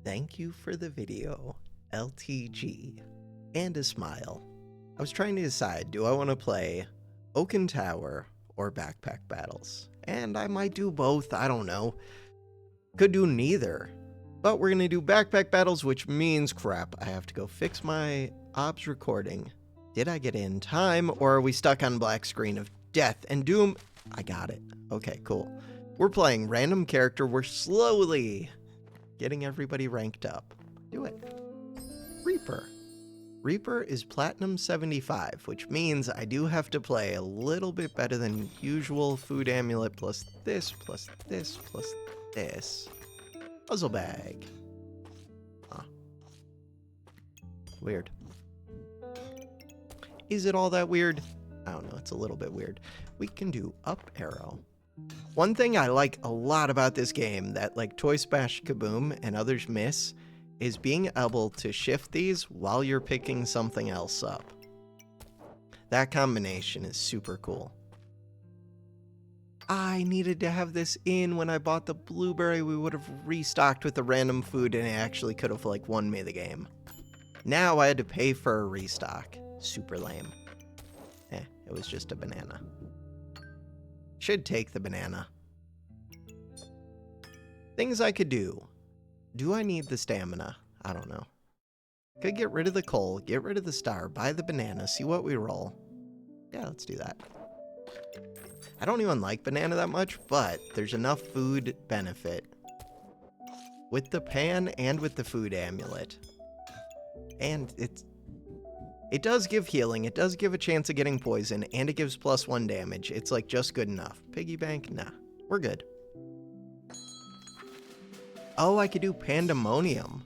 Thank you for the video, LTG, and a smile. I was trying to decide, do I want to play Oaken Tower or Backpack Battles? And I might do both, I don't know. Could do neither. But we're going to do Backpack Battles, which means, crap, I have to go fix my OBS recording. Did I get in time, or are we stuck on black screen of death and doom? I got it. Okay, cool. We're playing random character. We're slowly getting everybody ranked up. Do it. Reaper. Reaper is Platinum 75, which means I do have to play a little bit better than usual. Food amulet plus this, plus this, plus this. Puzzle bag. Huh. Weird. Is it all that weird? I don't know, it's a little bit weird. We can do up arrow. One thing I like a lot about this game that like Toy Smash Kaboom and others miss is being able to shift these while you're picking something else up. That combination is super cool. I needed to have this in when I bought the blueberry. We would have restocked with the random food and it actually could have like won me the game. Now I had to pay for a restock. Super lame. It was just a banana. Should take the banana. Things I could do. Do I need the stamina? I don't know. Could get rid of the coal, get rid of the star, buy the banana, see what we roll. Yeah, let's do that. I don't even like banana that much, but there's enough food benefit with the pan and with the food amulet. And it does give healing, it does give a chance of getting poison, and it gives +1 damage. It's like just good enough. Piggy bank? Nah, we're good. Oh, I could do pandemonium.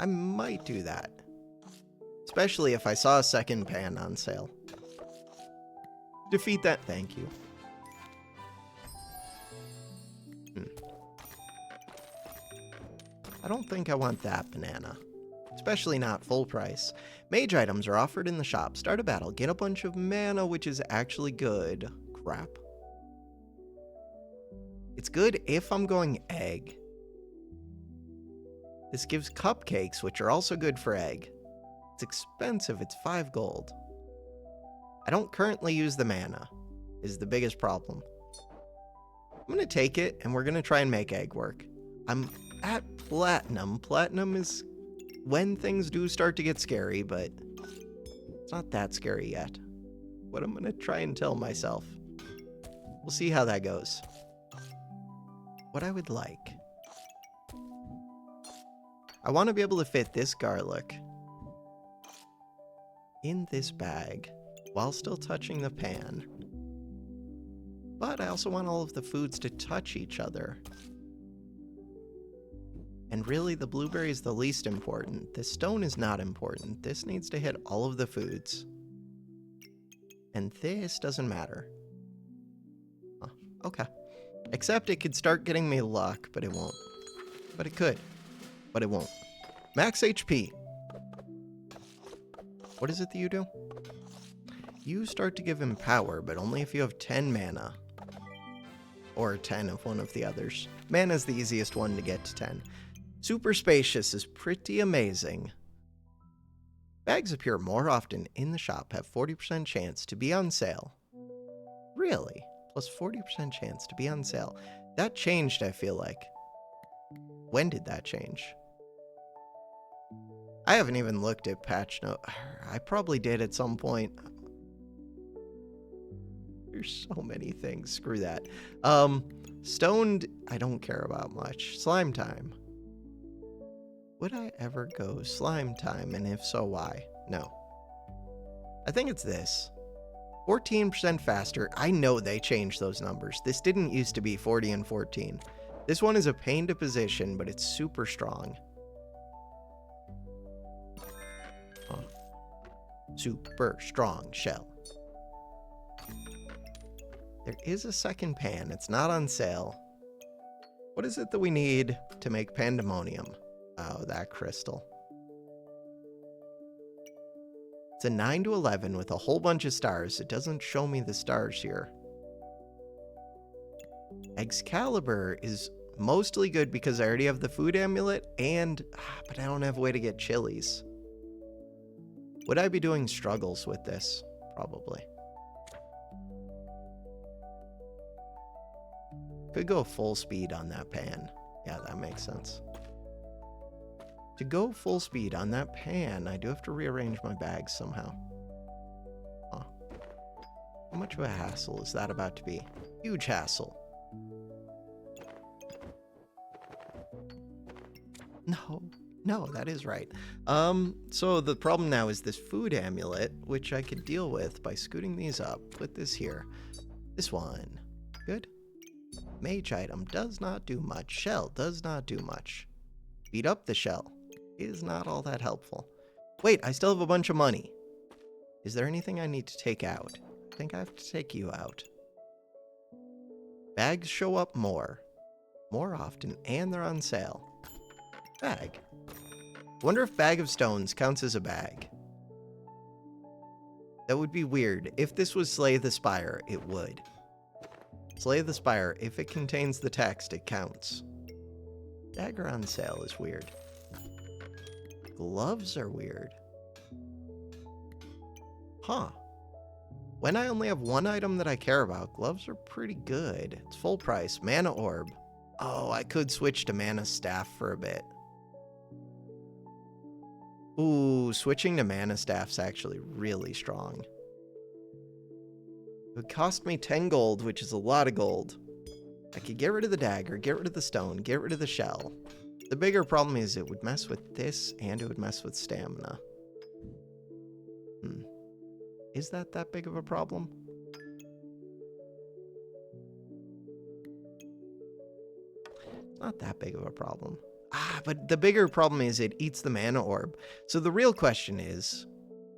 I might do that. Especially if I saw a second pan on sale. Defeat that. Thank you. I don't think I want that banana. Especially not full price. Mage items are offered in the shop. Start a battle. Get a bunch of mana, which is actually good. Crap. It's good if I'm going egg. This gives cupcakes, which are also good for egg. It's expensive. It's 5 gold. I don't currently use the mana, is the biggest problem. I'm going to take it, and we're going to try and make egg work. I'm at platinum. Platinum is when things do start to get scary, but it's not that scary yet. What I'm going to try and tell myself. We'll see how that goes. What I would like. I want to be able to fit this garlic in this bag while still touching the pan. But I also want all of the foods to touch each other. And really, the blueberry is the least important. The stone is not important. This needs to hit all of the foods. And this doesn't matter. Oh, okay. Except it could start getting me luck, but it won't. But it could. But it won't. Max HP. What is it that you do? You start to give him power, but only if you have 10 mana. Or 10 of one of the others. Mana is the easiest one to get to 10. Super Spacious is pretty amazing. Bags appear more often in the shop, have 40% chance to be on sale. Really? Plus 40% chance to be on sale. That changed, I feel like. When did that change? I haven't even looked at patch note. I probably did at some point. There's so many things. Screw that. Stoned, I don't care about much. Slime time. Would I ever go slime time? And if so, why? No. I think it's this. 14% faster. I know they changed those numbers. This didn't used to be 40 and 14. This one is a pain to position, but it's super strong. Super strong shell. There is a second pan. It's not on sale. What is it that we need to make pandemonium? Oh, that crystal. It's a 9 to 11 with a whole bunch of stars. It doesn't show me the stars here. Excalibur is mostly good because I already have the food amulet but I don't have a way to get chilies. Would I be doing struggles with this? Probably. Could go full speed on that pan. Yeah, that makes sense. To go full speed on that pan, I do have to rearrange my bags somehow. Huh. How much of a hassle is that about to be? Huge hassle. No, that is right. So the problem now is this food amulet, which I could deal with by scooting these up. Put this here. This one. Good. Mage item does not do much. Shell does not do much. Beat up the shell is not all that helpful. Wait, I still have a bunch of money. Is there anything I need to take out? I think I have to take you out. Bags show up more often, and they're on sale. Bag. Wonder if bag of stones counts as a bag. That would be weird. If this was Slay the Spire, it would. Slay the Spire, if it contains the text, it counts. Dagger on sale is weird. Gloves are weird. Huh. When I only have one item that I care about, gloves are pretty good. It's full price. Mana orb. Oh, I could switch to mana staff for a bit. Ooh, switching to mana staff's actually really strong. It would cost me 10 gold, which is a lot of gold. I could get rid of the dagger, get rid of the stone, get rid of the shell. The bigger problem is it would mess with this, and it would mess with stamina. Is that big of a problem? Not that big of a problem. But the bigger problem is it eats the mana orb. So the real question is,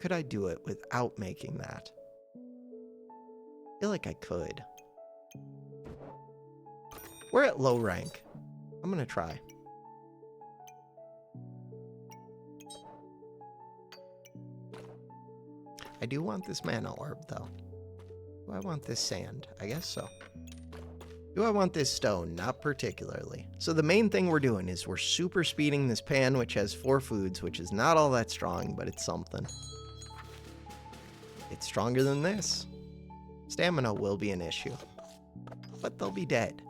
could I do it without making that? I feel like I could. We're at low rank. I'm gonna try. I do want this mana orb, though. Do I want this sand? I guess so. Do I want this stone? Not particularly. So the main thing we're doing is we're super speeding this pan, which has 4 foods, which is not all that strong, but it's something. It's stronger than this. Stamina will be an issue, but they'll be dead.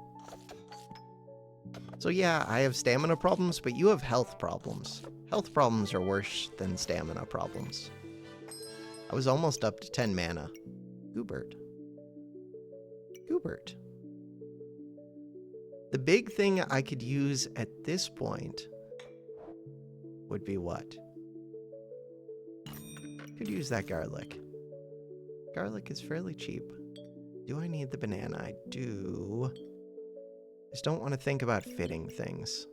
So yeah, I have stamina problems, but you have health problems. Health problems are worse than stamina problems. I was almost up to 10 mana. Goobert. The big thing I could use at this point would be what? Could use that garlic. Garlic is fairly cheap. Do I need the banana? I do. Just don't want to think about fitting things.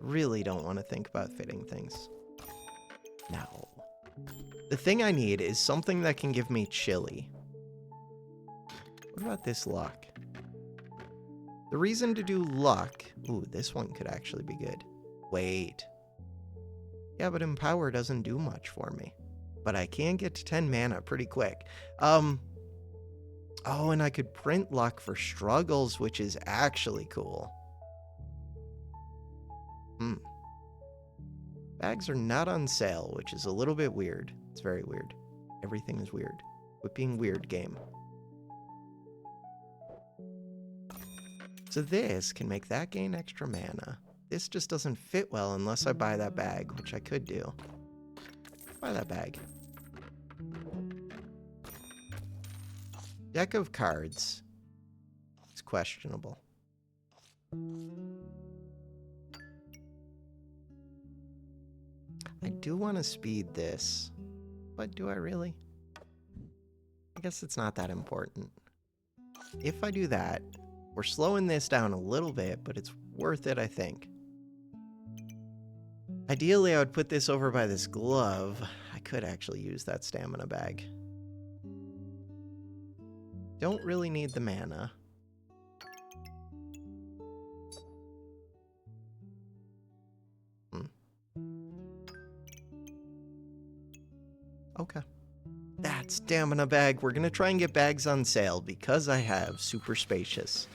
Really don't want to think about fitting things. No. The thing I need is something that can give me chili. What about this luck? The reason to do luck... Ooh, this one could actually be good. Wait. Yeah, but Empower doesn't do much for me. But I can get to 10 mana pretty quick. Oh, and I could print luck for struggles, which is actually cool. Bags are not on sale, which is a little bit weird. It's very weird. Everything is weird. Quit being weird, game. So this can make that gain extra mana. This just doesn't fit well unless I buy that bag, which I could do. Buy that bag. Deck of cards. It's questionable. I do want to speed this, but do I really? I guess it's not that important. If I do that, we're slowing this down a little bit, but it's worth it, I think. Ideally, I would put this over by this glove. I could actually use that stamina bag. Don't really need the mana. Okay. stamina bag. We're gonna try and get bags on sale because I have super spacious.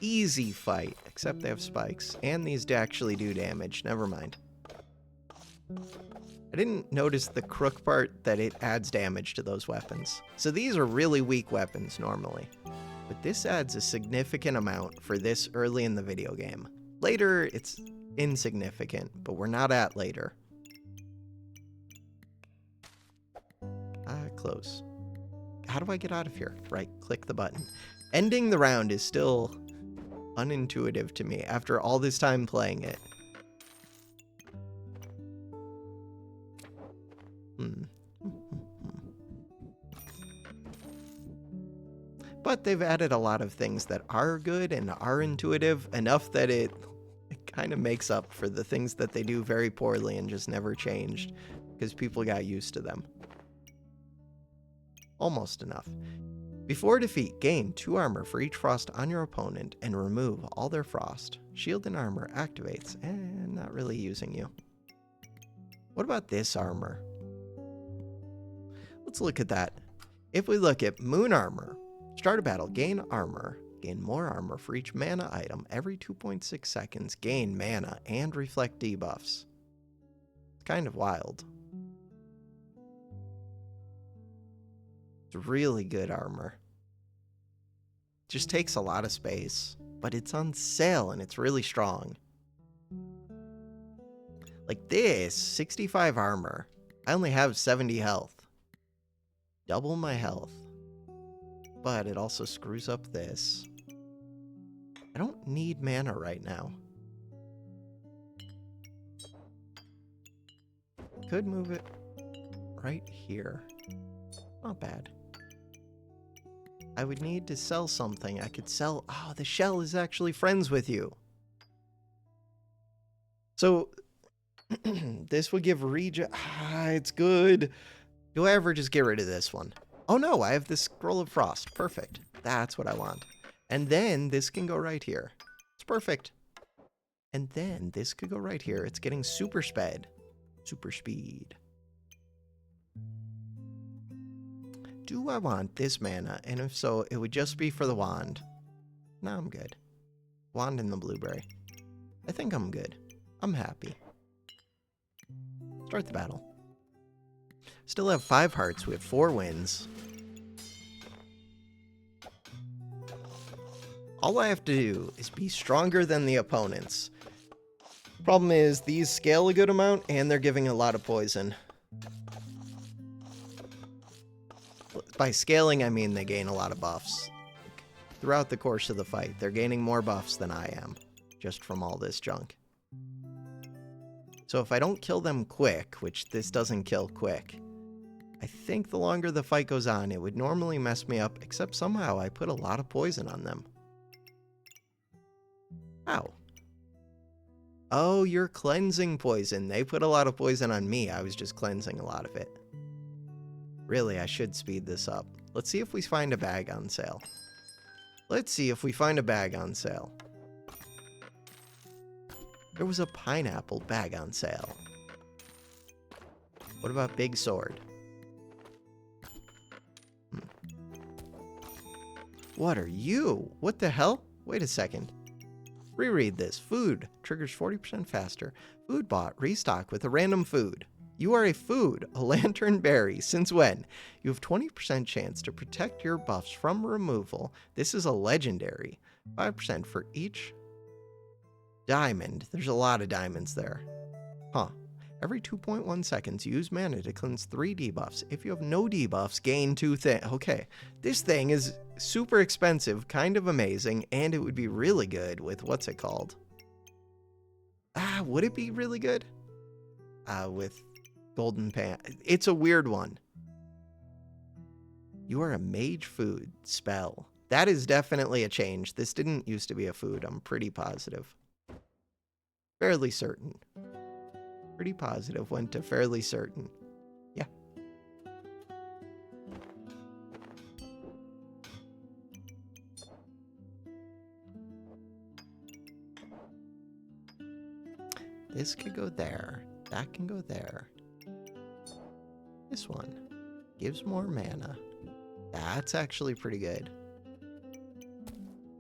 Easy fight, except they have spikes. And these actually do damage. Never mind. I didn't notice the crook part that it adds damage to those weapons. So these are really weak weapons normally. But this adds a significant amount for this early in the video game. Later, it's insignificant, but we're not at later. Close. How do I get out of here? Right, click the button. Ending the round is still unintuitive to me after all this time playing it. But they've added a lot of things that are good and are intuitive enough that it kind of makes up for the things that they do very poorly and just never changed because people got used to them. Almost enough. Before defeat, gain 2 armor for each frost on your opponent and remove all their frost. Shield and armor activates, and not really using you. What about this armor? Let's look at that. If we look at moon armor, start a battle, gain armor, gain more armor for each mana item every 2.6 seconds, gain mana and reflect debuffs. It's kind of wild. It's really good armor. Just takes a lot of space, but it's on sale and it's really strong. Like this, 65 armor. I only have 70 health. Double my health. But it also screws up this. I don't need mana right now. Could move it right here. Not bad. I would need to sell something. I could sell... Oh, the shell is actually friends with you. So, this would give regen... it's good. Do I ever just get rid of this one? Oh no, I have this Scroll of Frost. Perfect. That's what I want. And then this can go right here. It's perfect. And then this could go right here. It's getting super sped. Super speed. Do I want this mana? And if so, it would just be for the wand. No, I'm good. Wand and the blueberry. I think I'm good. I'm happy. Start the battle. Still have 5 hearts. We have 4 wins. All I have to do is be stronger than the opponents. Problem is, these scale a good amount, and they're giving a lot of poison. By scaling, I mean they gain a lot of buffs. Throughout the course of the fight, they're gaining more buffs than I am, just from all this junk. So if I don't kill them quick, which this doesn't kill quick, I think the longer the fight goes on, it would normally mess me up, except somehow I put a lot of poison on them. Ow. Oh, you're cleansing poison. They put a lot of poison on me. I was just cleansing a lot of it. Really, I should speed this up. Let's see if we find a bag on sale. Let's see if we find a bag on sale. There was a pineapple bag on sale. What about big sword? What are you? What the hell? Wait a second. Reread this. Food triggers 40% faster. Food bot restock with a random food. You are a food, a lantern berry. Since when? You have 20% chance to protect your buffs from removal. This is a legendary. 5% for each diamond. There's a lot of diamonds there. Huh. Every 2.1 seconds, use mana to cleanse 3 debuffs. If you have no debuffs, gain 2 things. Okay. This thing is super expensive, kind of amazing, and it would be really good with what's it called? Would it be really good? With golden pan. It's a weird one. You are a mage food spell. That is definitely a change. This didn't used to be a food. I'm pretty positive. Fairly certain. Pretty positive went to fairly certain. Yeah. This could go there. That can go there. This one. Gives more mana. That's actually pretty good.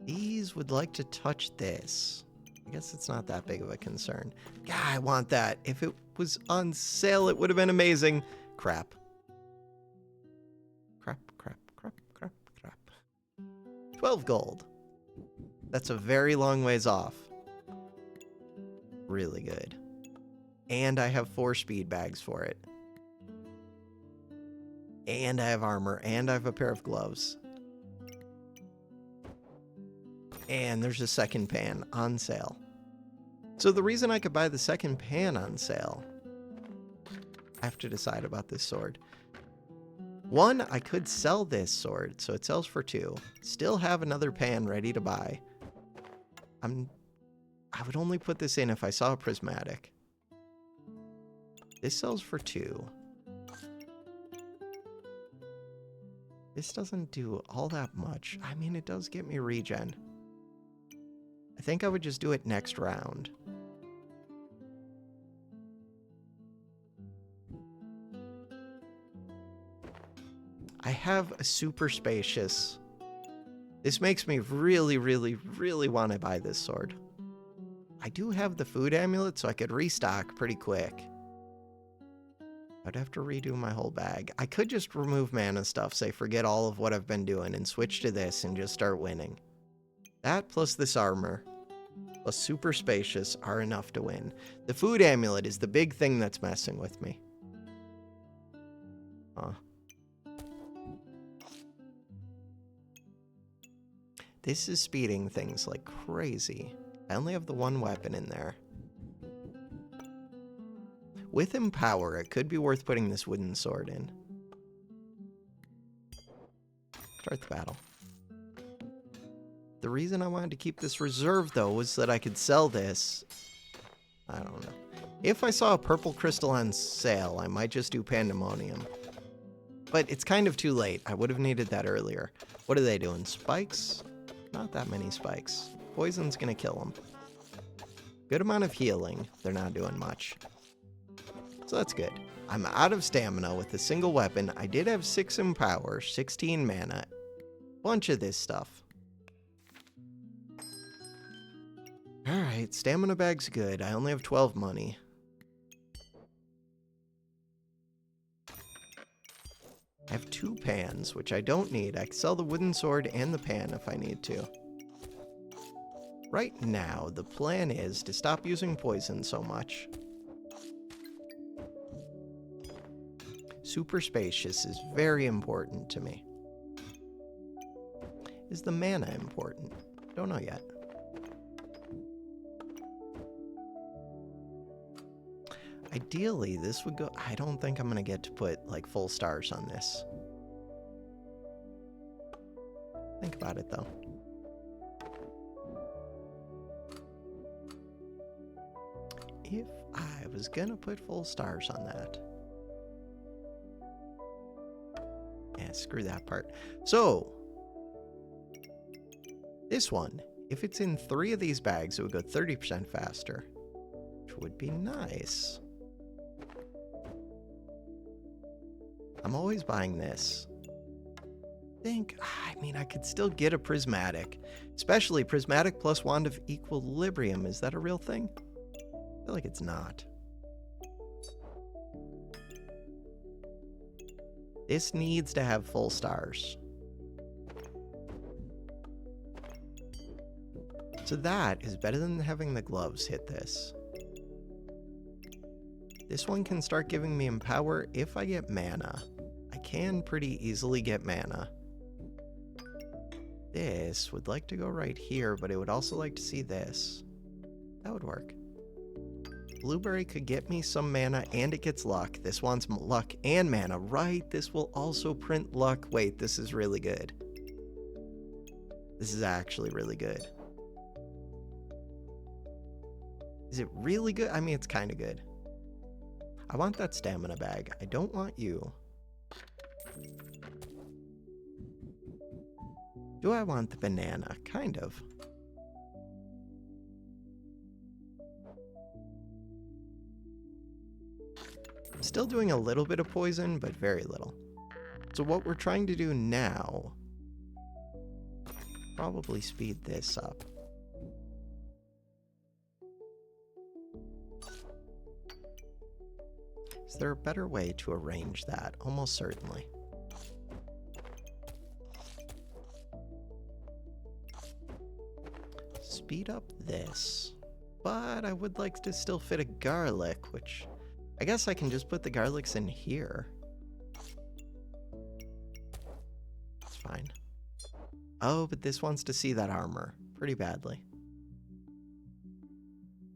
These would like to touch this. I guess it's not that big of a concern. Yeah, I want that. If it was on sale, it would have been amazing. Crap. Crap, crap, crap, crap, crap. 12 gold. That's a very long ways off. Really good. And I have 4 speed bags for it. And I have armor, and I have a pair of gloves. And there's a second pan on sale. So the reason I could buy the second pan on sale, I have to decide about this sword. One, I could sell this sword, so it sells for 2. Still have another pan ready to buy. I would only put this in if I saw a prismatic. This sells for 2. This doesn't do all that much. I mean, it does get me regen. I think I would just do it next round. I have a super spacious. This makes me really, really, really want to buy this sword. I do have the food amulet, so I could restock pretty quick. I'd have to redo my whole bag. I could just remove mana stuff, say forget all of what I've been doing, and switch to this and just start winning. That plus this armor, plus super spacious, are enough to win. The food amulet is the big thing that's messing with me. Huh. This is speeding things like crazy. I only have the 1 weapon in there. With Empower, it could be worth putting this wooden sword in. Start the battle. The reason I wanted to keep this reserved, though, was that I could sell this. I don't know. If I saw a purple crystal on sale, I might just do Pandemonium. But it's kind of too late. I would have needed that earlier. What are they doing? Spikes? Not that many spikes. Poison's gonna kill them. Good amount of healing. They're not doing much. So that's good. I'm out of stamina with a single weapon. I did have 6 Empower, 16 mana. Bunch of this stuff. Alright, stamina bag's good. I only have 12 money. I have 2 pans, which I don't need. I can sell the wooden sword and the pan if I need to. Right now, the plan is to stop using poison so much. Super spacious is very important to me. Is the mana important? Don't know yet. Ideally, this would go... I don't think I'm going to get to put, like, full stars on this. Think about it, though. If I was going to put full stars on that... Yeah, screw that part. So, this one, if it's in 3 of these bags, it would go 30% faster, which would be nice. I'm always buying this. I mean, I could still get a prismatic, especially prismatic plus wand of equilibrium. Is that a real thing? I feel like it's not. This needs to have full stars. So that is better than having the gloves hit this. This one can start giving me Empower if I get mana. I can pretty easily get mana. This would like to go right here, but it would also like to see this. That would work. Blueberry could get me some mana, and it gets luck. This wants luck and mana, right? This will also print luck. Wait, this is really good. This is actually really good. Is it really good? I mean, it's kind of good. I want that stamina bag. I don't want you. Do I want the banana? Kind of. I'm still doing a little bit of poison, but very little. So what we're trying to do now, probably speed this up. Is there a better way to arrange that? Almost certainly. Speed up this. But I would like to still fit a garlic, which I guess I can just put the garlics in here. It's fine. Oh, but this wants to see that armor pretty badly.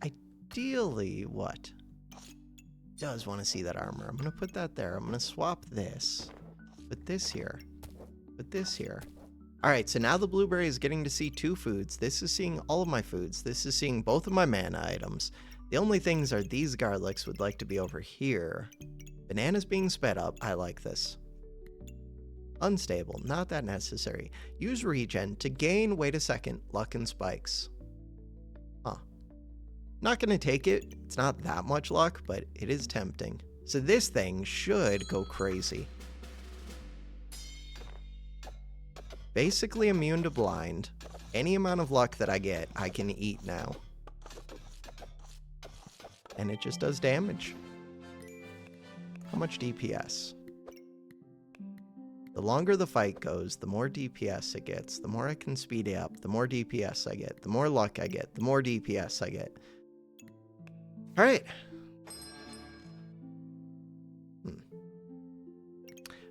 Ideally, what? Does want to see that armor. I'm going to put that there. I'm going to swap this. Put this here. Put this here. All right, so now the blueberry is getting to see 2 foods. This is seeing all of my foods. This is seeing both of my mana items. The only things are these garlics would like to be over here. Bananas being sped up. I like this. Unstable. Not that necessary. Use regen to gain, wait a second, luck and spikes. Huh. Not going to take it. It's not that much luck, but it is tempting. So this thing should go crazy. Basically immune to blind. Any amount of luck that I get, I can eat now. And it just does damage. How much DPS? The longer the fight goes, the more DPS it gets. The more I can speed it up, the more DPS I get. The more luck I get, the more DPS I get. Alright.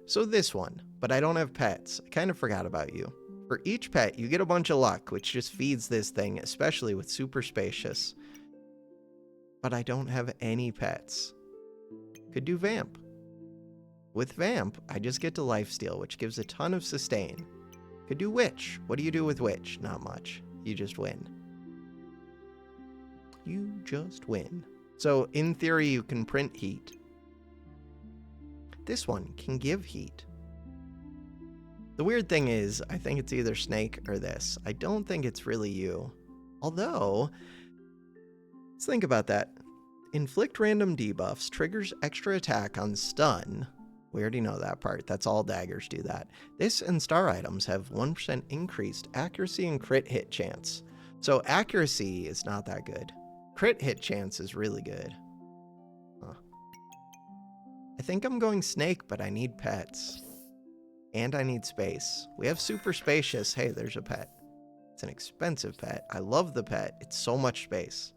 So this one, but I don't have pets. I kind of forgot about you. For each pet, you get a bunch of luck, which just feeds this thing, especially with super spacious. But I don't have any pets. Could do Vamp. With Vamp, I just get to lifesteal, which gives a ton of sustain. Could do Witch. What do you do with Witch? Not much. You just win. You just win. So, in theory, you can print heat. This one can give heat. The weird thing is, I think it's either Snake or this. I don't think it's really you. Although, let's think about that. Inflict random debuffs, triggers extra attack on stun. We already know that part. That's all daggers do that. This and star items have 1% increased accuracy and crit hit chance. So accuracy is not that good. Crit hit chance is really good. Huh. I think I'm going Snake, but I need pets. And I need space. We have super spacious. Hey, there's a pet. It's an expensive pet. I love the pet. It's so much space.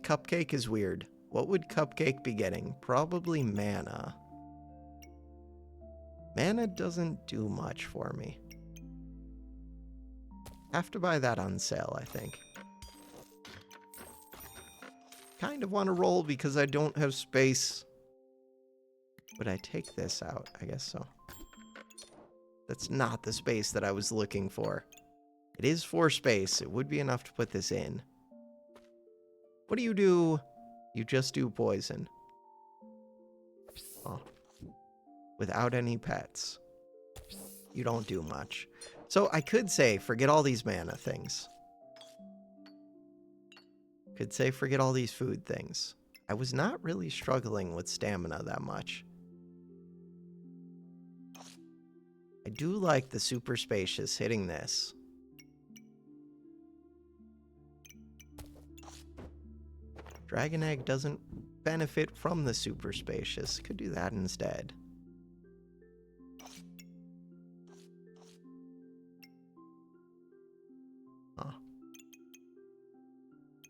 Cupcake is weird. What would Cupcake be getting? Probably mana. Mana doesn't do much for me. Have to buy that on sale, I think. Kind of want to roll because I don't have space. Would I take this out? I guess so. That's not the space that I was looking for. It is 4 space. It would be enough to put this in. What do? You just do poison. Oh. Without any pets. You don't do much. So I could say, forget all these mana things. Could say, forget all these food things. I was not really struggling with stamina that much. I do like the super spacious hitting this. Dragon Egg doesn't benefit from the super spacious. Could do that instead. Huh.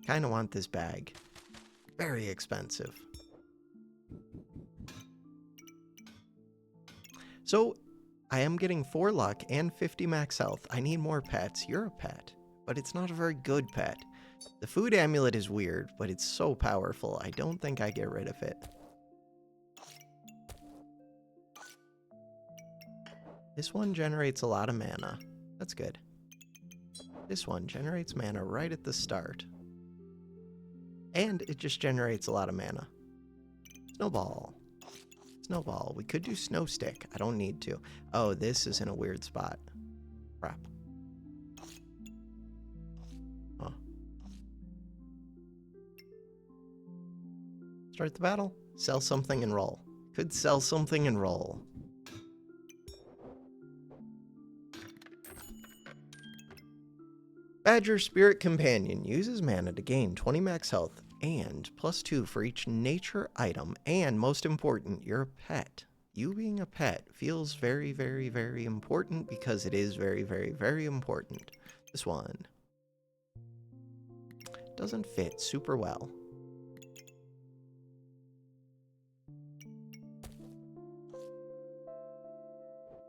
Kind of want this bag. Very expensive. So, I am getting 4 luck and 50 max health. I need more pets. You're a pet, but it's not a very good pet. The food amulet is weird, but it's so powerful. I don't think I get rid of it. This one generates a lot of mana. That's good. This one generates mana right at the start. And it just generates a lot of mana. Snowball. Snowball. We could do Snow Stick. I don't need to. Oh, this is in a weird spot. Crap. Huh. Start the battle. Sell something and roll. Could sell something and roll. Badger Spirit Companion uses mana to gain 20 max health and +2 for each nature item, and most important, you're a pet. You being a pet feels very, very, very important because it is very, very, very important. This one doesn't fit super well.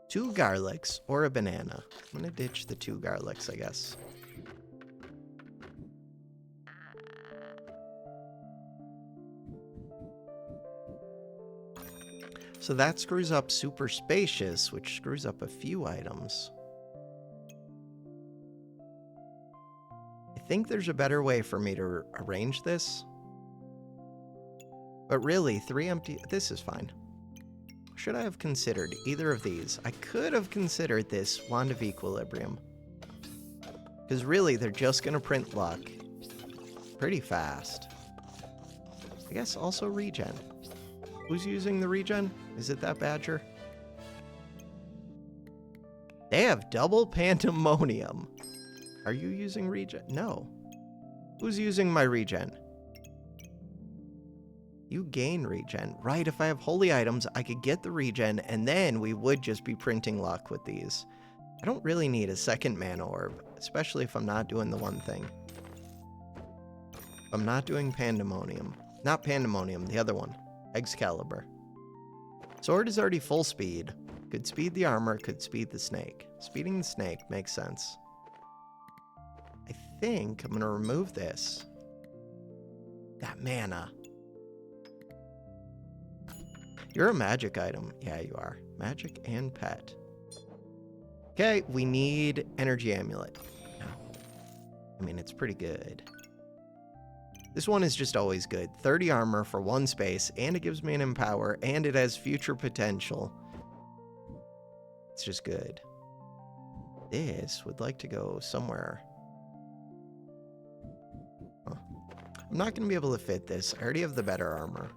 Two garlics or a banana. I'm gonna ditch the 2 garlics, I guess. So that screws up Super Spacious, which screws up a few items. I think there's a better way for me to arrange this. But really, 3 empty... This is fine. Should I have considered either of these? I could have considered this Wand of Equilibrium. Because really, they're just going to print luck pretty fast. I guess also regen. Who's using the regen? Is it that badger? They have double pandemonium. Are you using regen? No. Who's using my regen? You gain regen. Right, if I have holy items, I could get the regen, and then we would just be printing luck with these. I don't really need a second mana orb, especially if I'm not doing the one thing. I'm not doing pandemonium. Not pandemonium, the other one. Excalibur. Sword is already full speed. Could speed the armor, could speed the snake. Speeding the snake makes sense. I think I'm going to remove this. That mana. You're a magic item. Yeah, you are. Magic and pet. Okay, we need energy amulet. No. I mean, it's pretty good. This one is just always good. 30 armor for 1 space, and it gives me an empower, and it has future potential. It's just good. This would like to go somewhere. Huh. I'm not going to be able to fit this. I already have the better armor.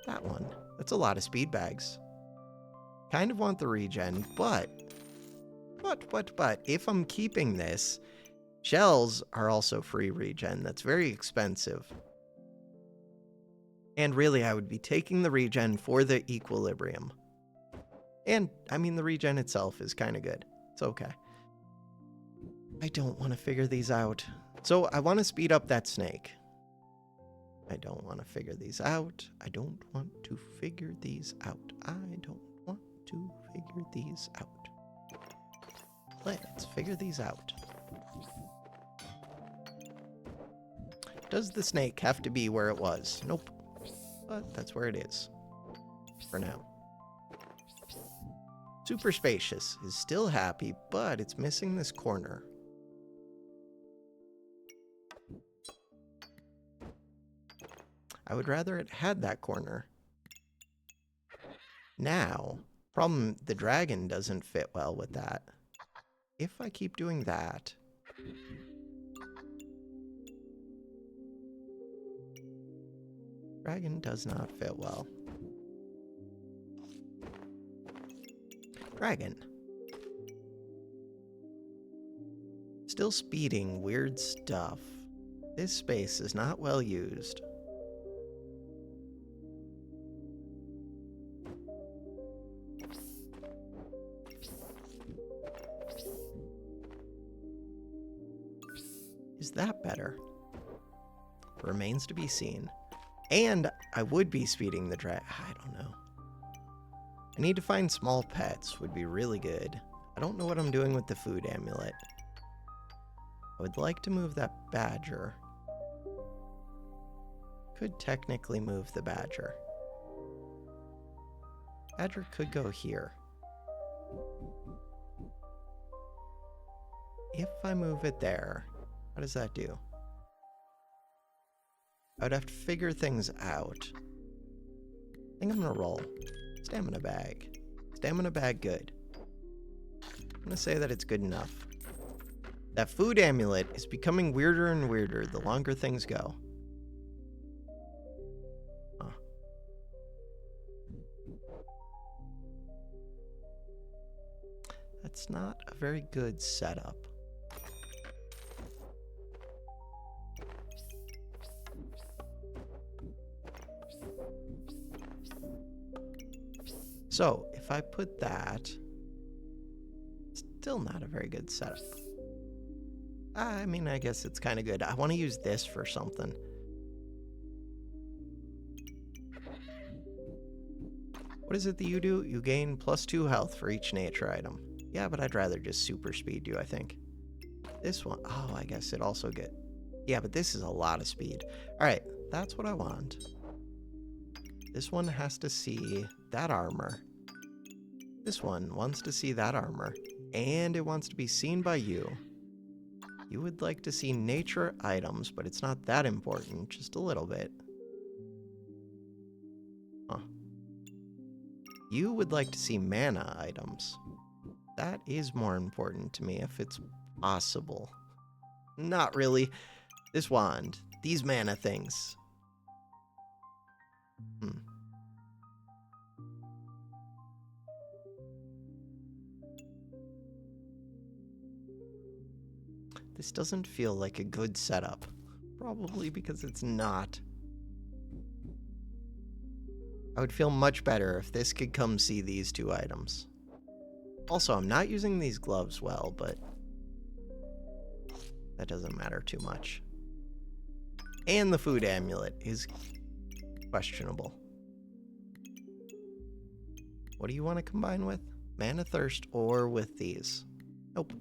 That one. That's a lot of speed bags. Kind of want the regen, but if I'm keeping this... Shells are also free regen. That's very expensive. And really, I would be taking the regen for the equilibrium. And, I mean, the regen itself is kind of good. It's okay. I don't want to figure these out. So, I want to speed up that snake. I don't want to figure these out. I don't want to figure these out. I don't want to figure these out. Let's figure these out. Does the snake have to be where it was? Nope. But that's where it is. For now. Super Spacious is still happy, but it's missing this corner. I would rather it had that corner. Now, problem, the dragon doesn't fit well with that. If I keep doing that... Dragon does not fit well. Dragon. Still speeding weird stuff. This space is not well used. Is that better? Remains to be seen. And I would be speeding the dragon. I don't know. I need to find small pets would be really good. I don't know what I'm doing with the food amulet. I would like to move that badger. Could technically move the badger. Badger could go here. If I move it there, what does that do? I would have to figure things out. I think I'm gonna roll. Stamina bag. Stamina bag good. I'm gonna say that it's good enough. That food amulet is becoming weirder and weirder the longer things go. That's not a very good setup. So, if I put that, still not a very good setup. I mean, I guess it's kind of good. I want to use this for something. What is it that you do? You gain +2 health for each nature item. Yeah, but I'd rather just super speed you, I think. This one, oh, I guess it also get... Yeah, but this is a lot of speed. All right, that's what I want. This one has to see that armor. This one wants to see that armor. And it wants to be seen by you. You would like to see nature items, but it's not that important, just a little bit. Huh. You would like to see mana items. That is more important to me if it's possible. Not really. This wand. These mana things. This doesn't feel like a good setup. Probably because it's not. I would feel much better if this could come see these two items. Also, I'm not using these gloves well, but that doesn't matter too much. And the food amulet is questionable. What do you want to combine with? Mana Thirst or with these? Nope.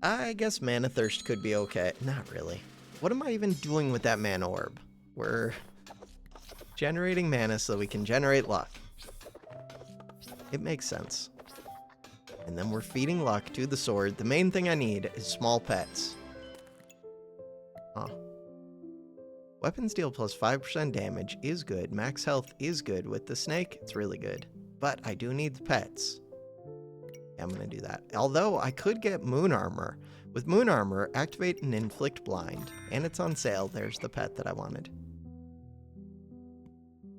I guess Mana Thirst could be okay. Not really. What am I even doing with that mana orb? We're generating mana so we can generate luck. It makes sense. And then we're feeding luck to the sword. The main thing I need is small pets. Huh. Weapons deal +5% damage is good. Max health is good. With the snake, it's really good. But I do need the pets. I'm going to do that. Although I could get Moon Armor. With Moon Armor, activate and inflict blind. And it's on sale. There's the pet that I wanted.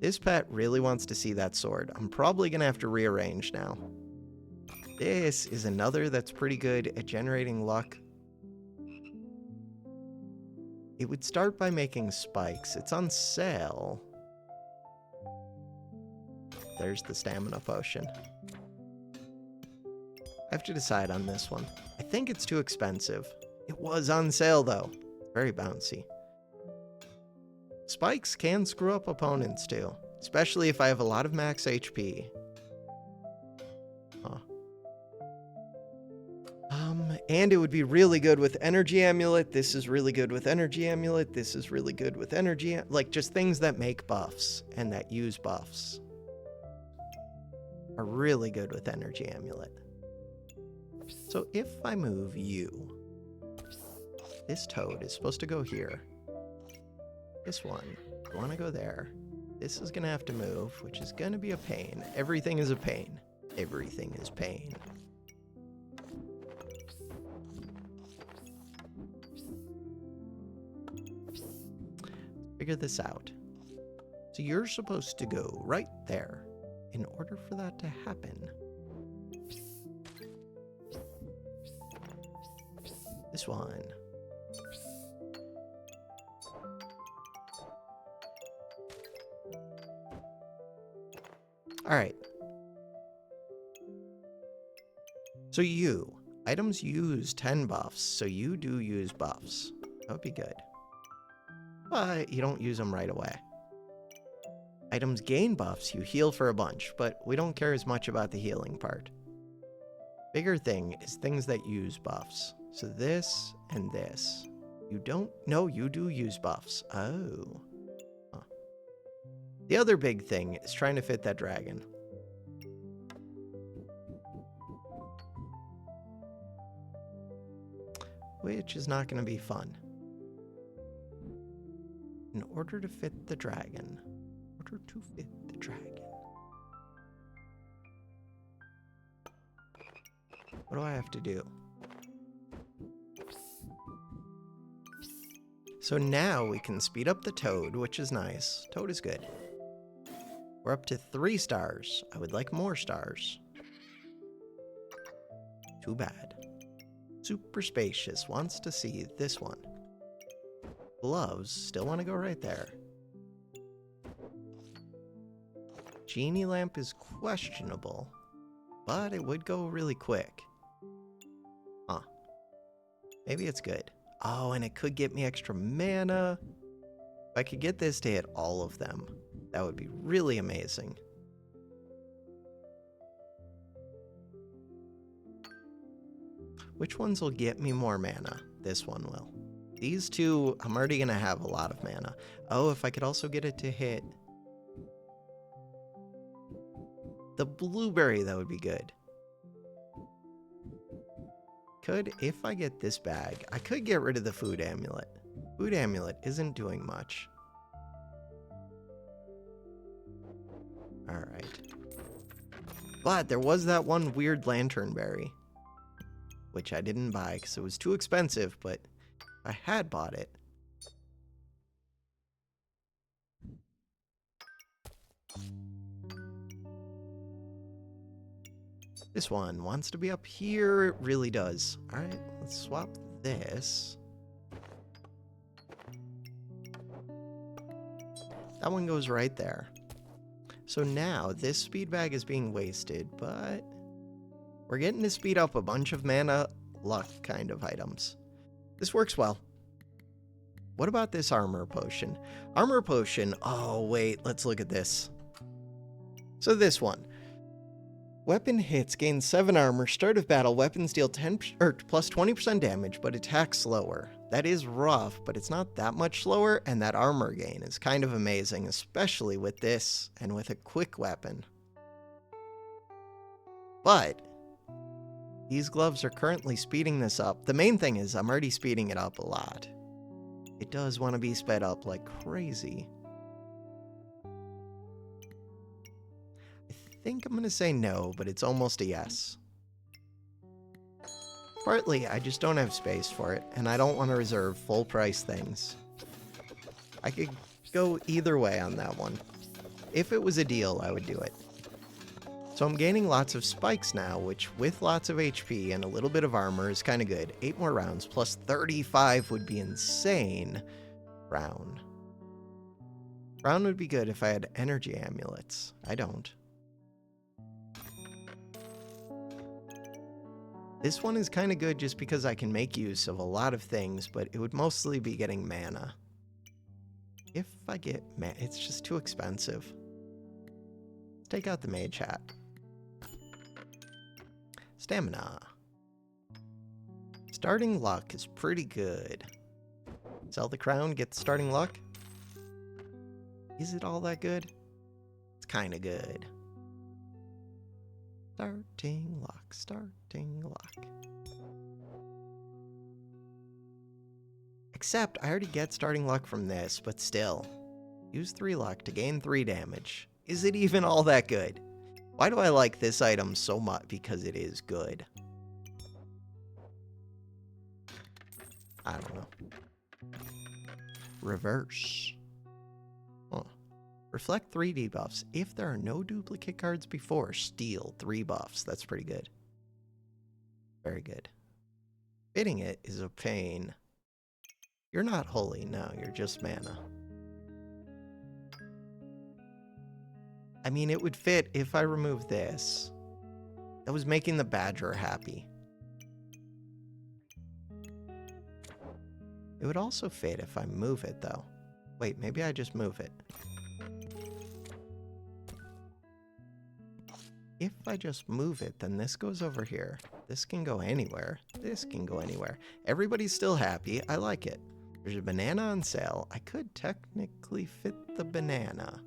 This pet really wants to see that sword. I'm probably going to have to rearrange now. This is another that's pretty good at generating luck. It would start by making spikes. It's on sale. There's the stamina potion. I have to decide on this one. I think it's too expensive. It was on sale though. Very bouncy. Spikes can screw up opponents too, especially if I have a lot of max HP. Huh. And it would be really good with Energy Amulet. This is really good with Energy Amulet. This is really good with Energy... Like, just things that make buffs and that use buffs are really good with Energy Amulet. So if I move you, this toad is supposed to go here. This one, I want to go there. This is going to have to move, which is going to be a pain. Everything is a pain. Everything is pain. Figure this out. So you're supposed to go right there. In order for that to happen, this one. All right. So you, items use 10 buffs, so you do use buffs. That would be good. But you don't use them right away. Items gain buffs, you heal for a bunch, but we don't care as much about the healing part. Bigger thing is things that use buffs. So this and this. You don't... No, you do use buffs. Oh. Huh. The other big thing is trying to fit that dragon. Which is not going to be fun. In order to fit the dragon. In order to fit the dragon. What do I have to do? So now we can speed up the toad, which is nice. Toad is good. We're up to 3 stars. I would like more stars. Too bad. Super Spacious wants to see this one. Gloves still want to go right there. Genie Lamp is questionable, but it would go really quick. Huh. Maybe it's good. Oh, and it could get me extra mana. If I could get this to hit all of them, that would be really amazing. Which ones will get me more mana? This one will. These two, I'm already going to have a lot of mana. Oh, if I could also get it to hit the blueberry, that would be good. If I get this bag, I could get rid of the food amulet. Food amulet isn't doing much. Alright. But there was that one weird lantern berry, which I didn't buy because it was too expensive, but if I had bought it. This one wants to be up here. It really does. Alright, let's swap this. That one goes right there. So now this speed bag is being wasted, but we're getting to speed up a bunch of mana luck kind of items. This works well. What about this armor potion? Armor potion, oh wait, let's look at this. So this one. Weapon hits, gain 7 armor, start of battle, weapons deal 10 or plus 20% damage, but attack slower. That is rough, but it's not that much slower, and that armor gain is kind of amazing, especially with this and with a quick weapon. But these gloves are currently speeding this up. The main thing is I'm already speeding it up a lot. It does want to be sped up like crazy. I think I'm going to say no, but it's almost a yes. Partly, I just don't have space for it, and I don't want to reserve full price things. I could go either way on that one. If it was a deal, I would do it. So I'm gaining lots of spikes now, which with lots of HP and a little bit of armor is kind of good. 8 more rounds, plus 35 would be insane. Round would be good if I had energy amulets. I don't. This one is kind of good just because I can make use of a lot of things, but it would mostly be getting mana. If I get mana, it's just too expensive. Let's take out the mage hat. Stamina. Starting luck is pretty good. Sell the crown, get the starting luck. Is it all that good? It's kind of good. Starting luck, starting luck. Except I already get starting luck from this, but still. Use 3 luck to gain 3 damage. Is it even all that good? Why do I like this item so much? Because it is good. I don't know. Reverse. Huh. Reflect 3 debuffs. If there are no duplicate cards before, steal 3 buffs. That's pretty good. Very good. Fitting it is a pain. You're not holy, no, you're just mana. I mean, it would fit if I removed this. That was making the badger happy. It would also fit if I move it, though. Wait, maybe I just move it. If I just move it, then this goes over here. This can go anywhere. This can go anywhere. Everybody's still happy. I like it. There's a banana on sale. I could technically fit the banana.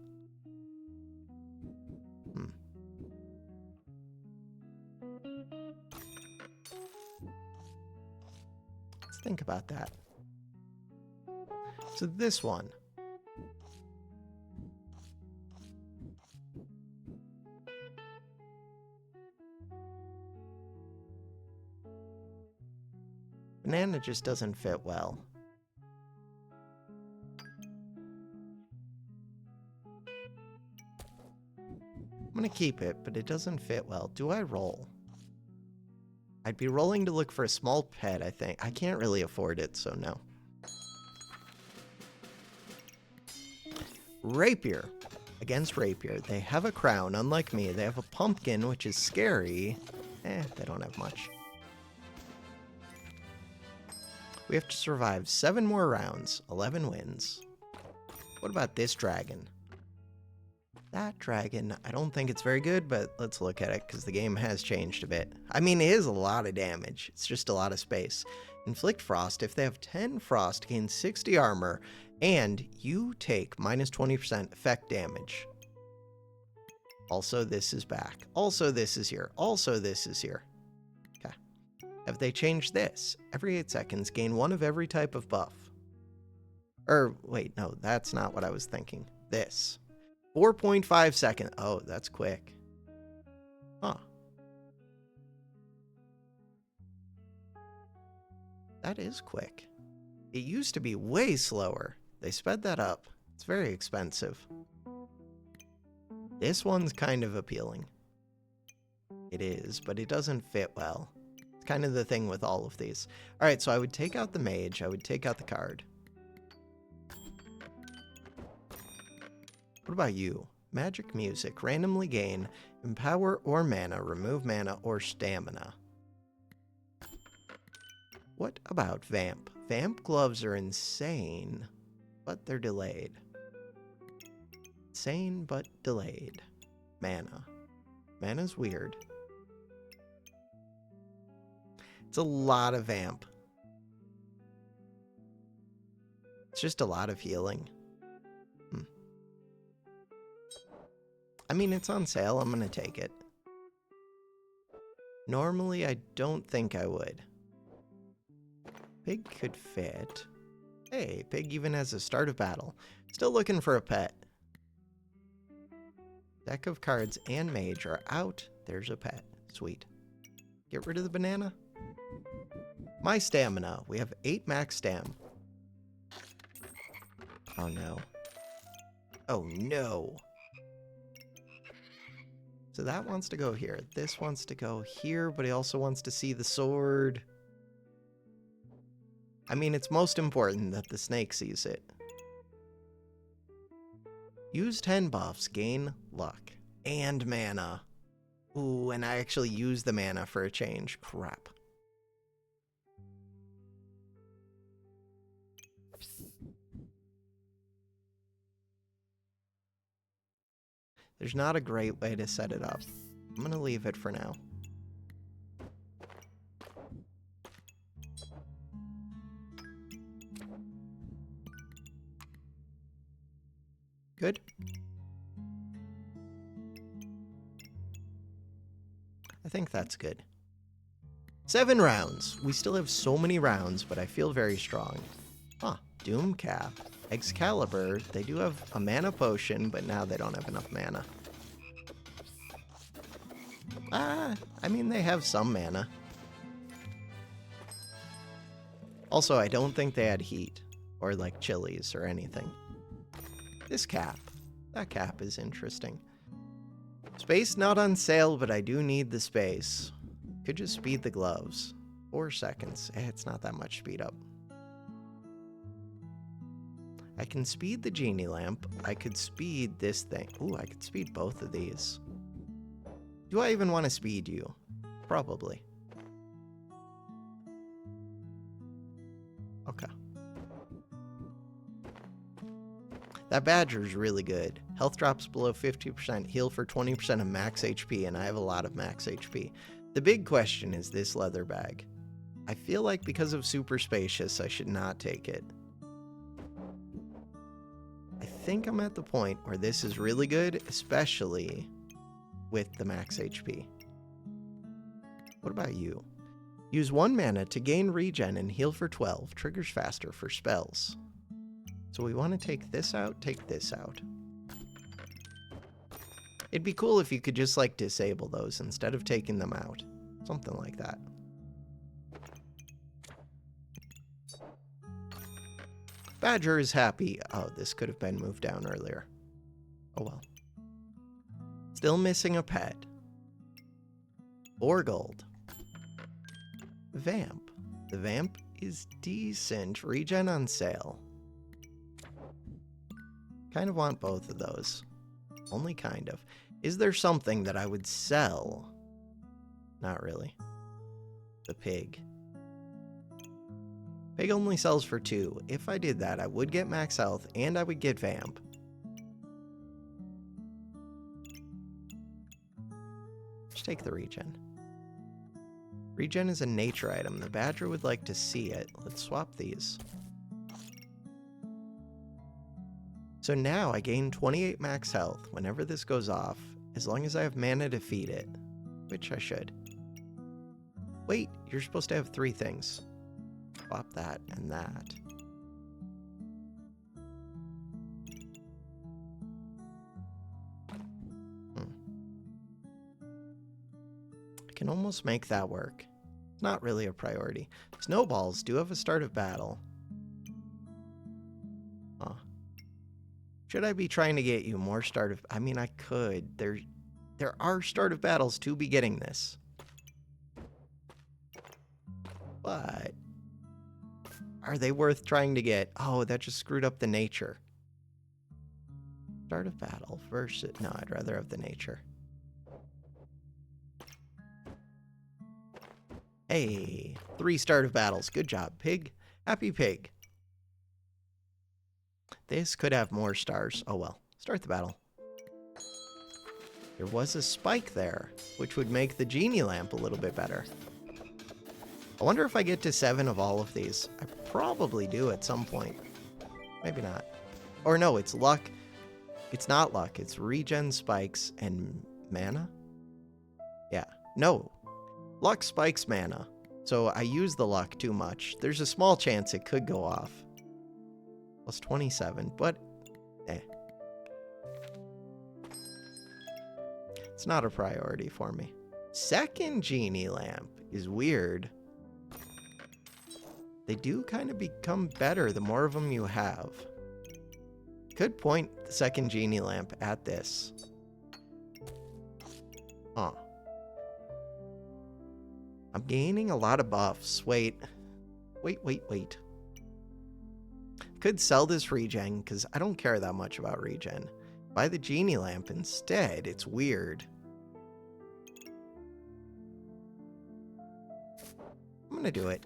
Let's think about that. So this one. Banana just doesn't fit well. I'm gonna keep it, but it doesn't fit well. Do I roll? I'd be rolling to look for a small pet, I think. I can't really afford it, so no. Rapier. Against Rapier, they have a crown. Unlike me, they have a pumpkin, which is scary. They don't have much. We have to survive 7 more rounds, 11 wins. What about this dragon? That dragon, I don't think it's very good, but let's look at it because the game has changed a bit. I mean, it is a lot of damage. It's just a lot of space. Inflict frost. If they have 10 frost, gain 60 armor, and you take minus 20% effect damage. Also, this is back. Also, this is here. Also, this is here. Okay. Have they changed this? Every 8 seconds, gain 1 of every type of buff. Wait, no, that's not what I was thinking. This. 4.5 seconds. Oh, that's quick. Huh. That is quick. It used to be way slower. They sped that up. It's very expensive. This one's kind of appealing. It is, but it doesn't fit well. It's kind of the thing with all of these. Alright, so I would take out the mage. I would take out the card. What about you? Magic music. Randomly gain empower or mana. Remove mana or stamina. What about vamp? Vamp gloves are insane, but they're delayed. Insane, but delayed. Mana. Mana's weird. It's a lot of vamp. It's just a lot of healing. I mean, it's on sale. I'm going to take it. Normally, I don't think I would. Pig could fit. Hey, Pig even has a start of battle. Still looking for a pet. Deck of cards and mage are out. There's a pet. Sweet. Get rid of the banana. My stamina. We have 8 max stam. Oh, no. Oh, no. So that wants to go here. This wants to go here, but he also wants to see the sword. I mean, it's most important that the snake sees it. Use 10 buffs, gain luck, and mana. Ooh, and I actually used the mana for a change. Crap. There's not a great way to set it up. I'm going to leave it for now. Good. I think that's good. 7 rounds. We still have so many rounds, but I feel very strong. Huh. Doom Cap. Excalibur. They do have a mana potion, but now they don't have enough mana. I mean, they have some mana. Also, I don't think they had heat, or like chilies or anything. This cap. That cap is interesting. Space not on sale, but I do need the space. Could just speed the gloves. 4 seconds. It's not that much speed up. I can speed the genie lamp. I could speed this thing. Ooh, I could speed both of these. Do I even want to speed you? Probably. Okay. That badger's really good. Health drops below 50%, heal for 20% of max HP, and I have a lot of max HP. The big question is this leather bag. I feel like because of super spacious, I should not take it. I think I'm at the point where this is really good, especially with the max HP. What about you? Use 1 mana to gain regen and heal for 12. Triggers faster for spells. So we want to take this out, take this out. It'd be cool if you could just like disable those instead of taking them out. Something like that. Badger is happy. Oh, this could have been moved down earlier. Oh well. Still missing a pet. 4 gold. Vamp. The Vamp is decent. Regen on sale. Kind of want both of those. Only kind of. Is there something that I would sell? Not really. The pig. Pig only sells for 2. If I did that, I would get max health and I would get Vamp. Let's take the regen. Regen is a nature item. The badger would like to see it. Let's swap these. So now I gain 28 max health whenever this goes off, as long as I have mana to feed it, which I should. Wait, you're supposed to have 3 things. Swap that and that. I can almost make that work. It's not really a priority. Snowballs do have a start of battle. Huh. Should I be trying to get you more start of... I mean, I could. There are start of battles to be getting this. But... are they worth trying to get? Oh, that just screwed up the nature. Start of battle versus... no, I'd rather have the nature. Hey, 3 start of battles. Good job, pig. Happy pig. This could have more stars. Oh well. Start the battle. There was a spike there, which would make the genie lamp a little bit better. I wonder if I get to 7 of all of these. I probably do at some point. Maybe not. Or no, it's luck. It's not luck. It's regen spikes and mana? Yeah. No. Luck spikes mana. So I use the luck too much. There's a small chance it could go off. Plus 27, but eh. It's not a priority for me. Second genie lamp is weird. They do kind of become better the more of them you have. Could point the second genie lamp at this. Huh. I'm gaining a lot of buffs. Wait. Could sell this regen, because I don't care that much about regen. Buy the genie lamp instead. It's weird. I'm gonna do it.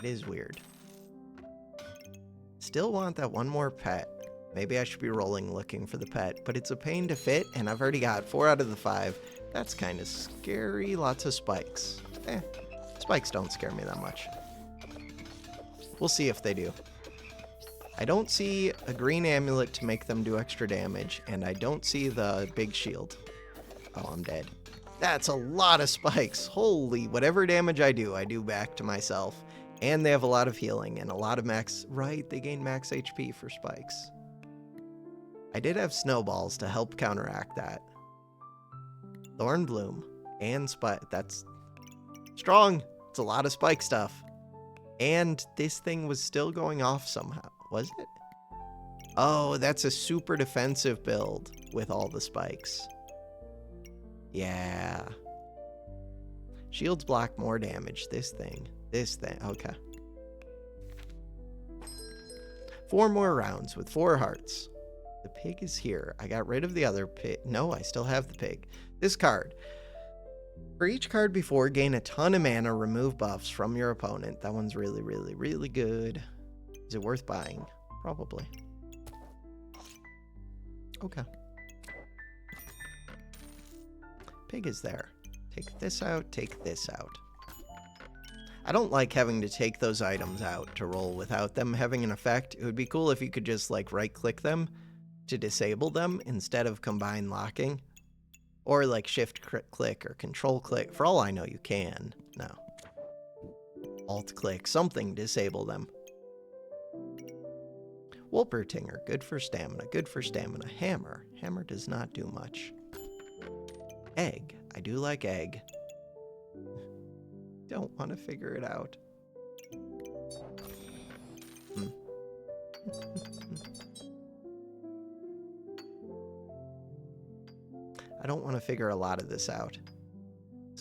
It is weird. Still want that one more pet. Maybe I should be rolling looking for the pet, but it's a pain to fit, and I've already got 4 out of the 5. That's kind of scary. Lots of spikes. Spikes don't scare me that much. We'll see if they do. I don't see a green amulet to make them do extra damage, and I don't see the big shield. Oh, I'm dead. That's a lot of spikes. Holy, whatever damage I do back to myself. And they have a lot of healing and a lot of max... right, they gain max HP for spikes. I did have snowballs to help counteract that. Thorn Bloom and Spike. That's strong. It's a lot of spike stuff. And this thing was still going off somehow. Was it? Oh, that's a super defensive build with all the spikes. Yeah. Shields block more damage. This thing. Okay. 4 more rounds with 4 hearts. The pig is here. I got rid of the other pig. No, I still have the pig. This card. For each card before, gain a ton of mana, remove buffs from your opponent. That one's really, really, really good. Is it worth buying? Probably. Okay. Pig is there. Take this out, take this out. I don't like having to take those items out to roll without them having an effect. It would be cool if you could just like right-click them to disable them instead of combine locking. Or like shift-click or control-click. For all I know, you can. No. Alt-click. Something. Disable them. Wolpertinger. Good for stamina. Good for stamina. Hammer. Hammer does not do much. Egg. I do like egg. Don't want to figure it out. I don't want to figure a lot of this out.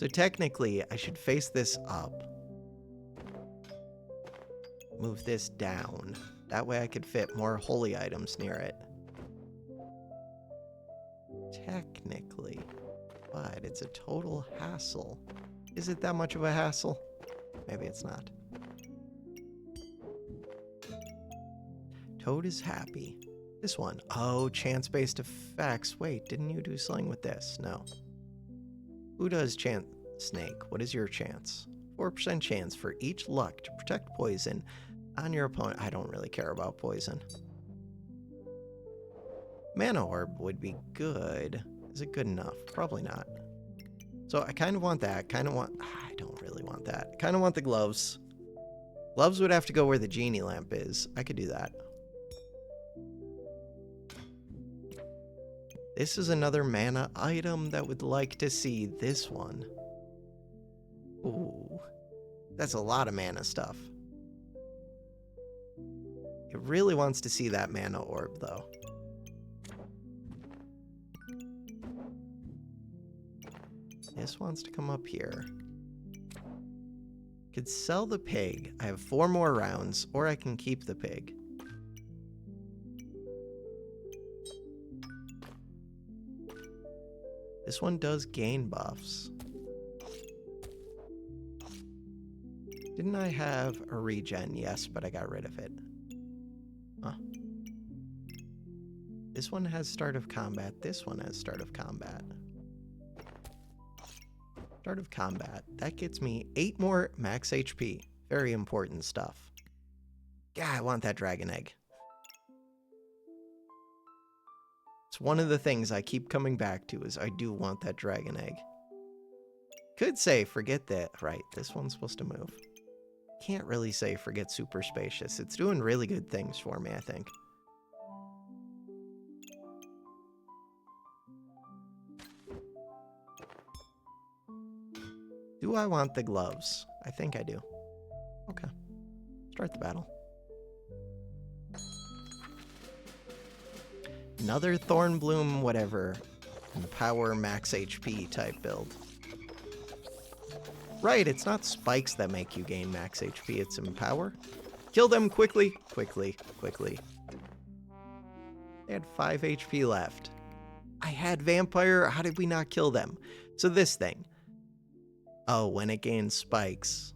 So technically, I should face this up. Move this down. That way I could fit more holy items near it. Technically. But it's a total hassle. Is it that much of a hassle? Maybe it's not. Toad is happy. This one. Oh, chance-based effects. Wait, didn't you do something with this? No. Who does chance? Snake. What is your chance? 4% chance for each luck to protect poison on your opponent. I don't really care about poison. Mana orb would be good. Is it good enough? Probably not. So I kind of want that. I don't really want that. Kind of want the gloves. Gloves would have to go where the genie lamp is. I could do that. This is another mana item that would like to see this one. Ooh. That's a lot of mana stuff. It really wants to see that mana orb, though. This wants to come up here. Could sell the pig. I have 4 more rounds, or I can keep the pig. This one does gain buffs. Didn't I have a regen? Yes, but I got rid of it. Huh. This one has start of combat. This one has start of combat. Start of combat. That gets me 8 more max HP. Very important stuff. Yeah, I want that dragon egg. It's one of the things I keep coming back to is I do want that dragon egg. Could say forget that. Right, this one's supposed to move. Can't really say forget super spacious. It's doing really good things for me, I think. Do I want the gloves? I think I do. Okay. Start the battle. Another Thornbloom whatever. Power max HP type build. Right, it's not spikes that make you gain max HP, it's empower. Kill them quickly, quickly, quickly. They had 5 HP left. I had vampire, how did we not kill them? So this thing. Oh, when it gains spikes.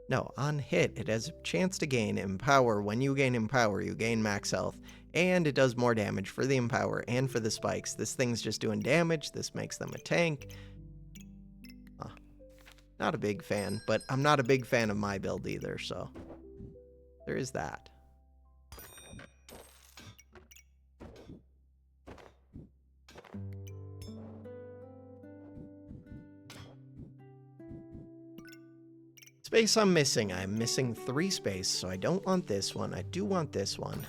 No, on hit, it has a chance to gain Empower. When you gain Empower, you gain max health. And it does more damage for the Empower and for the spikes. This thing's just doing damage. This makes them a tank. Not a big fan, but I'm not a big fan of my build either, so there is that. Space I'm missing. I'm missing 3 space, so I don't want this one. I do want this one.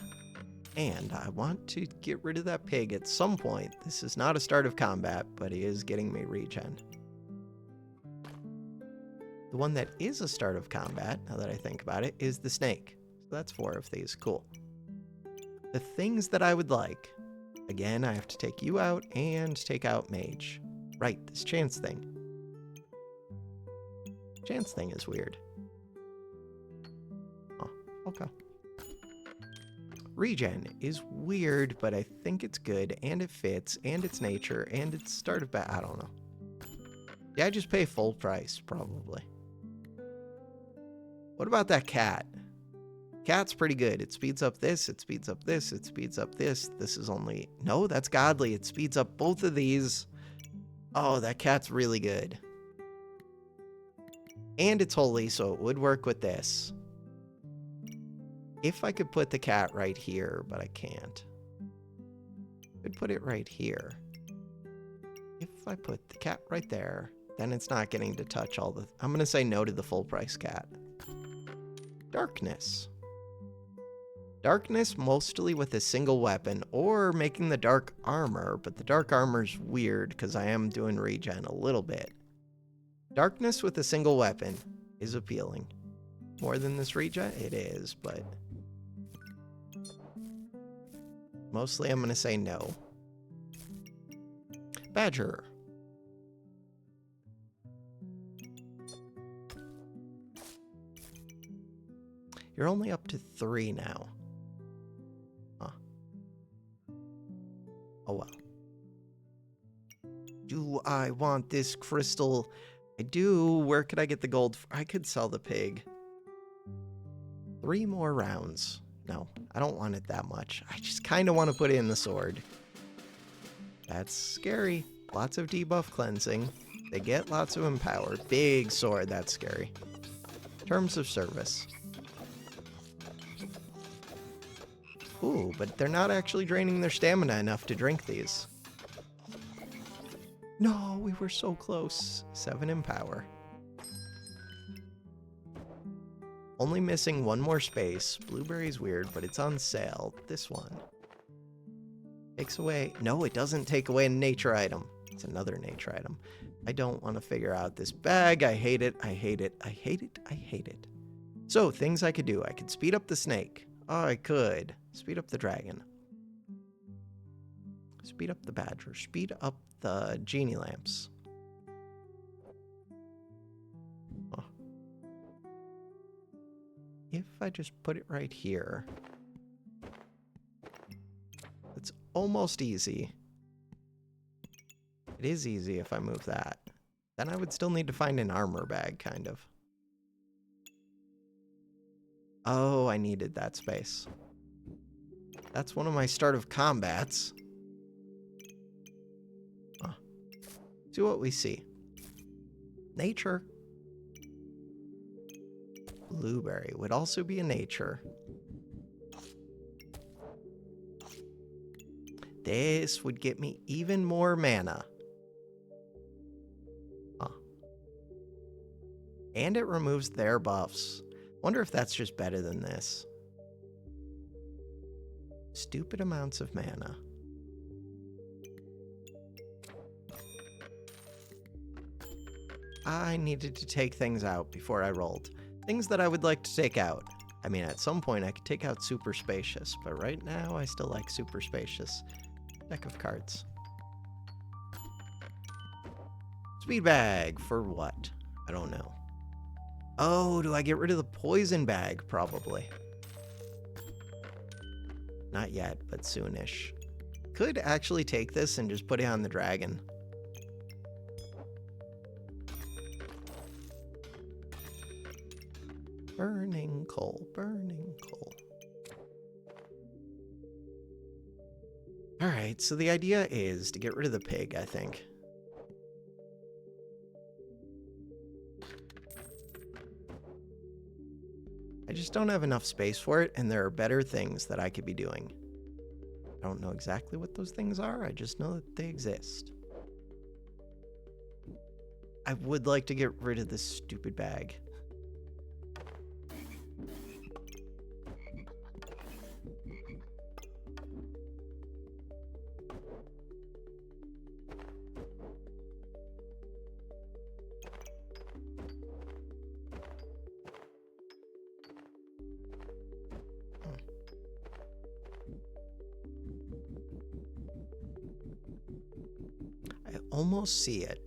And I want to get rid of that pig at some point. This is not a start of combat, but he is getting me regen. The one that is a start of combat, now that I think about it, is the snake. So that's 4 of these. Cool. The things that I would like. Again, I have to take you out and take out mage. Right, this chance thing. Chance thing is weird. Oh, okay. Regen is weird, but I think it's good, and it fits, and it's nature, and it's start of bat. I don't know. Yeah, I just pay full price, probably. What about that cat? Cat's pretty good. It speeds up this, it speeds up this, it speeds up this. This is only... No, that's godly. It speeds up both of these. Oh, that cat's really good. And it's holy, so it would work with this. If I could put the cat right here, but I can't. I could put it right here. If I put the cat right there, then it's not getting to touch all the... I'm going to say no to the full price cat. Darkness. Darkness mostly with a single weapon, or making the dark armor, but the dark armor's weird because I am doing regen a little bit. Darkness with a single weapon is appealing. More than this regen? It is, but... Mostly I'm going to say no. Badger. You're only up to 3 now. Huh. Oh well. Do I want this crystal? I do. Where could I get the gold? I could sell the pig. 3 more rounds. No, I don't want it that much. I just kind of want to put in the sword. That's scary. Lots of debuff cleansing. They get lots of empower. Big sword, that's scary. Terms of service. Ooh, but they're not actually draining their stamina enough to drink these. No, we were so close. 7 empower. Only missing 1 more space. Blueberry's weird, but it's on sale. This one. Takes away... No, it doesn't take away a nature item. It's another nature item. I don't want to figure out this bag. I hate it. I hate it. I hate it. I hate it. So, things I could do. I could speed up the snake. Oh, I could. Speed up the dragon. Speed up the badger. Speed up the genie lamps. Oh. If I just put it right here, it's almost easy. It is easy if I move that. Then I would still need to find an armor bag, kind of. Oh, I needed that space. That's one of my start of combats. Huh. See what we see. Nature. Blueberry would also be a nature. This would get me even more mana. Huh. And it removes their buffs. Wonder if that's just better than this. Stupid amounts of mana. I needed to take things out before I rolled. Things that I would like to take out. I mean, at some point I could take out Super Spacious, but right now I still like Super Spacious. Deck of cards. Speed bag for what? I don't know. Oh, do I get rid of the poison bag? Probably. Not yet, but soonish. Could actually take this and just put it on the dragon. Burning coal, burning coal. Alright, so the idea is to get rid of the pig, I think. I just don't have enough space for it, and there are better things that I could be doing. I don't know exactly what those things are, I just know that they exist. I would like to get rid of this stupid bag. I almost see it.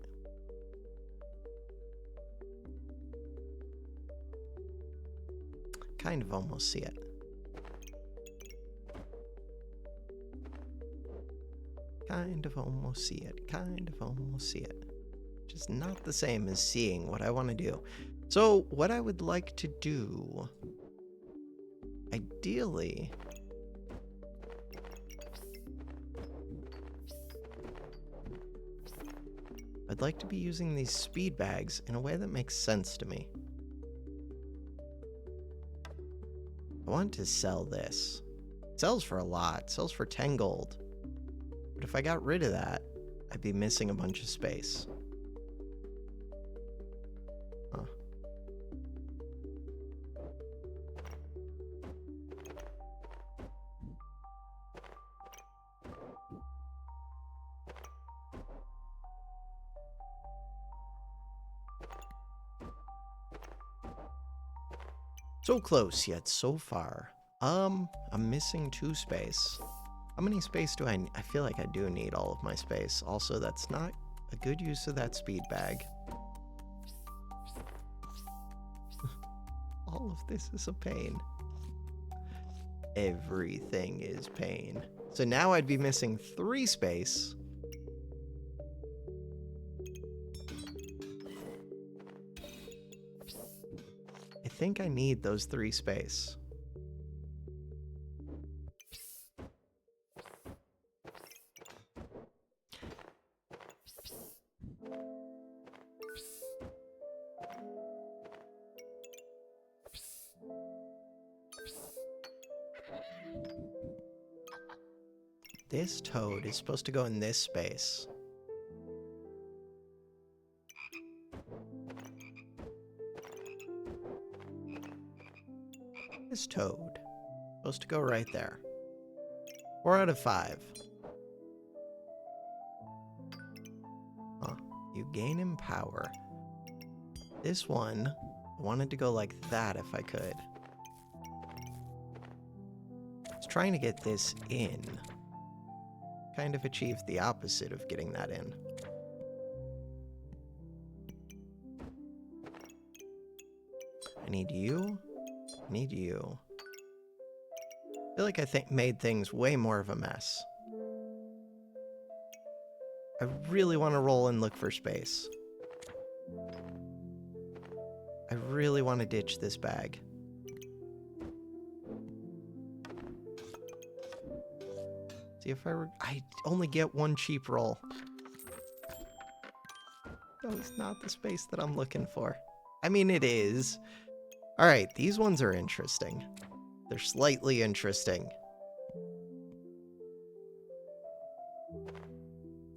Kind of almost see it. Kind of almost see it. Kind of almost see it. Just not the same as seeing what I want to do. So what I would like to do, ideally, I'd like to be using these speed bags in a way that makes sense to me. I want to sell this. It sells for a lot. It sells for 10 gold. But if I got rid of that, I'd be missing a bunch of space. Huh. So close, yet so far. I'm missing 2 space. How many space do I feel like I do need all of my space. Also, that's not a good use of that speed bag. All of this is a pain. Everything is pain. So now I'd be missing 3 space. I think I need those 3 space. This toad is supposed to go in this space. This toad supposed to go right there. 4 out of 5. Huh. You gain in power. This one, I wanted to go like that if I could. I was trying to get this in. Kind of achieved the opposite of getting that in. I need you. I need you. I feel like I made things way more of a mess. I really want to roll and look for space. I really want to ditch this bag. See if I only get 1 cheap roll. That is not the space that I'm looking for. I mean, it is. All right, these ones are interesting. They're slightly interesting.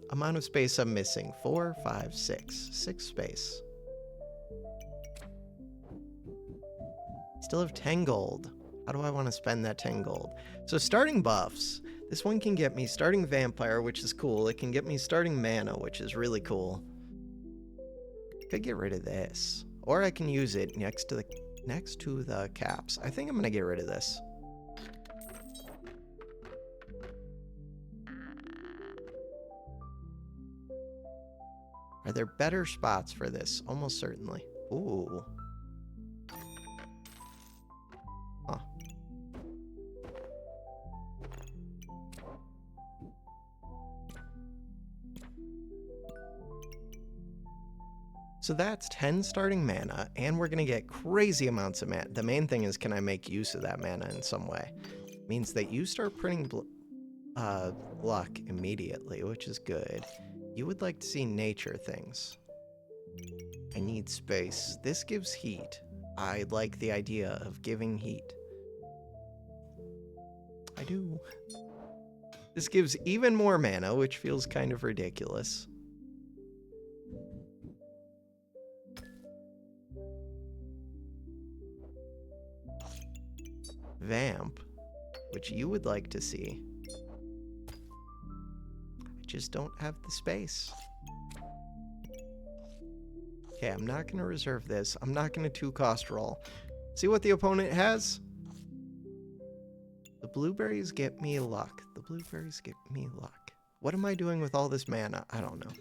Amount of space I'm missing. 4, 5, 6. 6 space. Still have 10 gold. How do I want to spend that 10 gold? So starting buffs. This one can get me starting vampire, which is cool. It can get me starting mana, which is really cool. Could get rid of this. Or I can use it next to the caps. I think I'm gonna get rid of this. Are there better spots for this? Almost certainly. Ooh. Huh. So that's 10 starting mana, and we're going to get crazy amounts of mana. The main thing is, can I make use of that mana in some way? It means that you start printing luck immediately, which is good. You would like to see nature things. I need space. This gives heat. I like the idea of giving heat. I do. This gives even more mana, which feels kind of ridiculous. Vamp, which you would like to see. I just don't have the space. Okay, I'm not going to reserve this. I'm not going to 2-cost roll. See what the opponent has? The blueberries get me luck. The blueberries get me luck. What am I doing with all this mana? I don't know.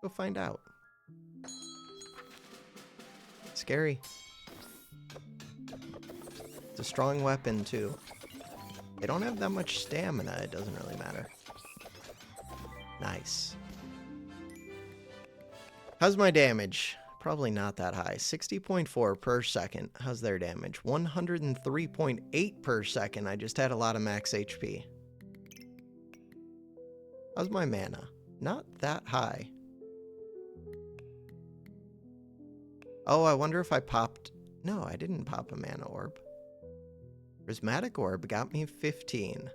Go find out. Scary. It's a strong weapon, too. They don't have that much stamina. It doesn't really matter. Nice. How's my damage? Probably not that high. 60.4 per second. How's their damage? 103.8 per second. I just had a lot of max HP. How's my mana? Not that high. Oh, I wonder if I popped... No, I didn't pop a mana orb. Prismatic orb got me 15.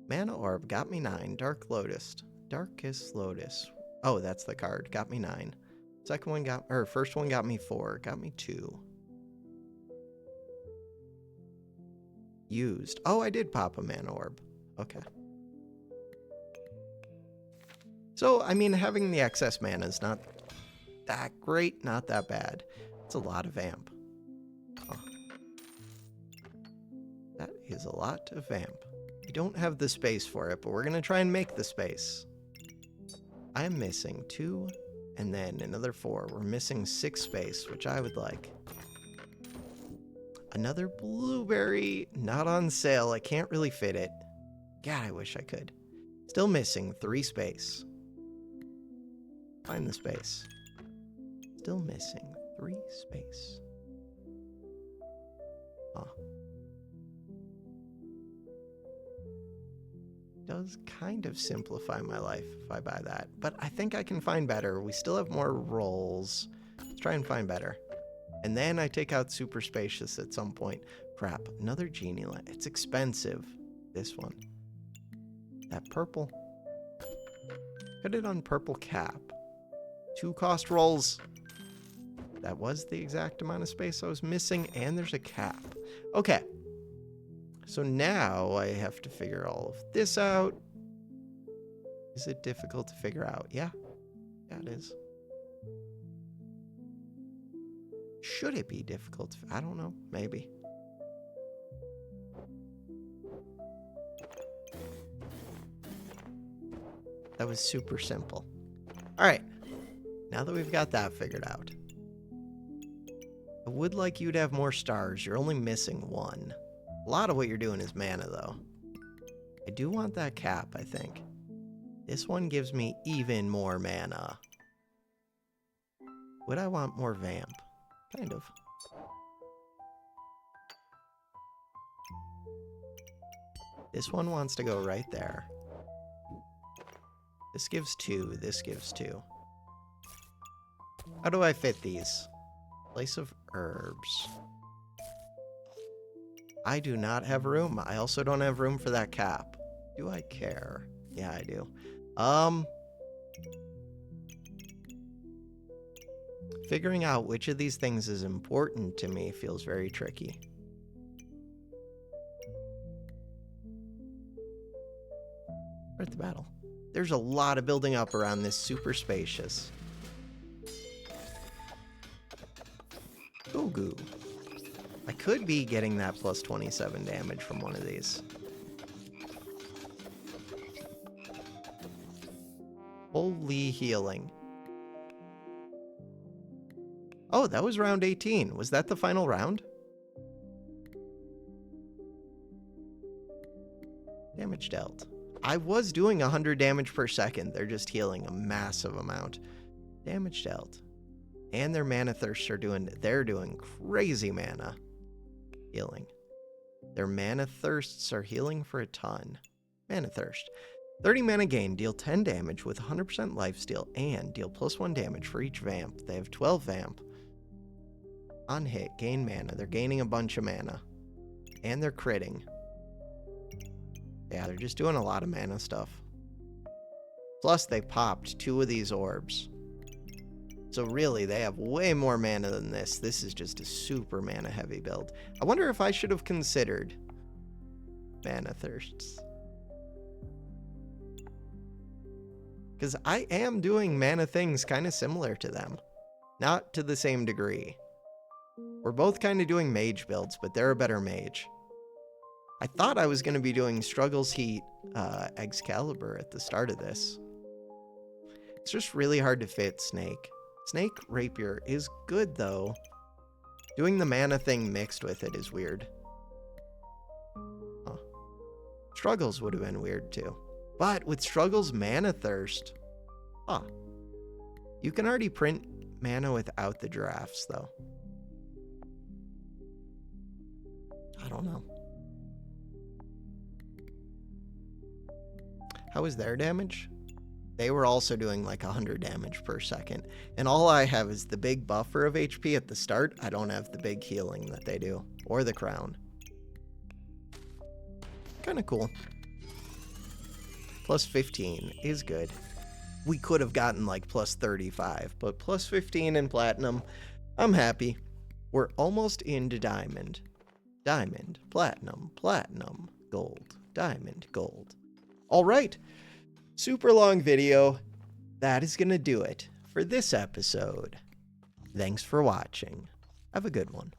Mana orb got me 9. Darkest Lotus. Oh, that's the card. Got me 9. First one got me 4. Got me 2. Used. Oh, I did pop a mana orb. Okay. So, I mean, having the excess mana is not that great, not that bad. It's a lot of vamp. Huh. That is a lot of vamp. We don't have the space for it, but we're going to try and make the space. I'm missing 2, and then another 4. We're missing 6 space, which I would like. Another blueberry, not on sale. I can't really fit it. God, I wish I could. Still missing 3 space. Find the space. Still missing 3 space. Huh. Does kind of simplify my life if I buy that. But I think I can find better. We still have more rolls. Let's try and find better. And then I take out super spacious at some point. Crap, another genie lamp. It's expensive. This one. That purple. Put it on purple cap. 2 cost rolls. That was the exact amount of space I was missing, and there's a cap. Okay. So now I have to figure all of this out. Is it difficult to figure out? Yeah. Yeah, it is. Should it be difficult? I don't know. Maybe. That was super simple. All right. Now that we've got that figured out, I would like you to have more stars. You're only missing 1. A lot of what you're doing is mana, though. I do want that cap, I think. This one gives me even more mana. Would I want more vamp? Kind of. This one wants to go right there. This gives 2. This gives 2. How do I fit these? Place of herbs. I do not have room. I also don't have room for that cap. Do I care? Yeah, I do. Figuring out which of these things is important to me feels very tricky. We're at the battle. There's a lot of building up around this super spacious. Goo. I could be getting that plus 27 damage from one of these. Holy healing. Oh, that was round 18. Was that the final round? Damage dealt. I was doing 100 damage per second. They're just healing a massive amount. Damage dealt. And their mana thirsts are they're doing crazy mana healing. Their mana thirsts are healing for a ton. Mana thirst. 30 mana gain, deal 10 damage with 100% lifesteal, and deal +1 damage for each vamp. They have 12 vamp. On hit, gain mana. They're gaining a bunch of mana. And they're critting. Yeah, they're just doing a lot of mana stuff. Plus, they popped 2 of these orbs. So really, they have way more mana than this. This is just a super mana heavy build. I wonder if I should have considered mana thirsts. Because I am doing mana things kind of similar to them. Not to the same degree. We're both kind of doing mage builds, but they're a better mage. I thought I was going to be doing Struggles Heat Excalibur at the start of this. It's just really hard to fit Snake. Snake Rapier is good, though. Doing the mana thing mixed with it is weird. Huh. Struggles would have been weird, too. But with Struggles Mana Thirst... Huh. You can already print mana without the giraffes, though. I don't know. How was their damage? They were also doing like 100 damage per second. And all I have is the big buffer of HP at the start. I don't have the big healing that they do. Or the crown. Kind of cool. Plus 15 is good. We could have gotten like plus 35. But plus 15 in platinum, I'm happy. We're almost into diamond. Diamond, platinum, platinum, gold, diamond, gold. All right. Super long video. That is going to do it for this episode. Thanks for watching. Have a good one.